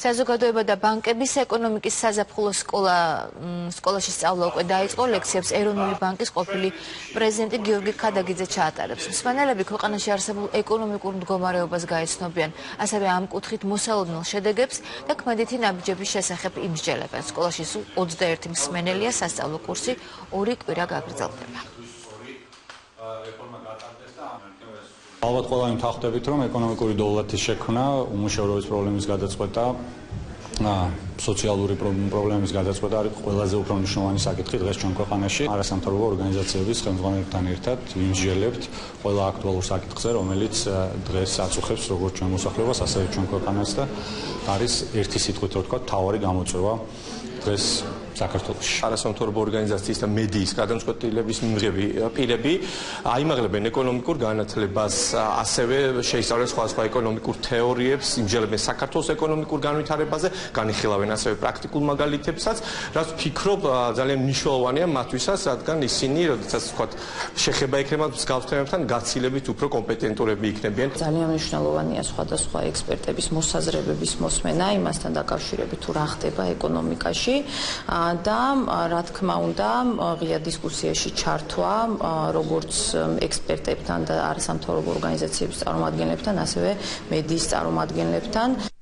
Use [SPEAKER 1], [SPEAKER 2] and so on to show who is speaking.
[SPEAKER 1] საზოგადოება და ბანკების ეკონომიკის საზაფხულო სკოლაში სწავლა უკვე დაიწყო, ლექციებს ეროვნული ბანკის ყოფილი პრეზიდენტი გიორგი ქადაგიძე ჩაატარებს. მსმენელები ქვეყანაში არსებულ ეკონომიკურ მდგომარეობას გაეცნობიან, ასევე ამ კუთხით მოსალოდნელ შედეგებს და ქმედითი ნაბიჯების შესახებ იმსჯელებენ. სკოლაში სულ 21 მსმენელია, სასწავლო კურსი 2 კვირა გაგრძელდება.
[SPEAKER 2] ალბათ ყველა იმთახდებით, რომ ეკონომიკური დოვლათის შექმნა, უმუშევრობის პრობლემის გადაწყვეტა, სოციალური პრობლემის გადაწყვეტა არის ყველაზე უფრო მნიშვნელოვანი საკითხი დღეს ჩვენ ქვეყანაში. არასამთავრობო ორგანიზაციების ხელმძღვანელებთან ერთად ვიმსჯელებთ ყველა აქტუალურ საკითხზე, რომელიც დღეს აწუხებს როგორც ჩვენ მოსახლეობას, ასევე ჩვენ ქვეყანას და არის ერთი სიტყვით რო ვთქვა, მთავარი გამოწვევა დღეს საქართველოში.
[SPEAKER 3] არასამთავრობო ორგანიზაციის და მედიის გადამწყვეტილების მიმღები პირები აიმაღლებენ ეკონომიკურ განათლებას, ასევე შეისწავლენ სხვადასხვა ეკონომიკურ თეორიებს, იმსჯელებენ საქართველოს ეკონომიკურ განვითარებაზე, განიხილავენ ასევე პრაქტიკულ მაგალითებსაც, რაც ვფიქრობ ძალიან მნიშვნელოვანია მათთვისაც, რადგან ისინი, როდესაც ვთქვათ, შეხება ექნება მსგავს თემებთან, გაცილებით უფრო კომპეტენტურები იქნებიან.
[SPEAKER 4] ძალიან მნიშვნელოვანია სხვადასხვა ექსპერტების მოსაზრებების მოსმენა იმასთან დაკავშირებით, თუ რა ხდება ეკონომიკაში. და რა თქმა უნდა ღია დისკუსიაში ჩართვა როგორც ექსპერტებთან და არასამთავრობო ორგანიზაციების წარმომადგენლებთან, ასევე მედიის წარმომადგენლებთან.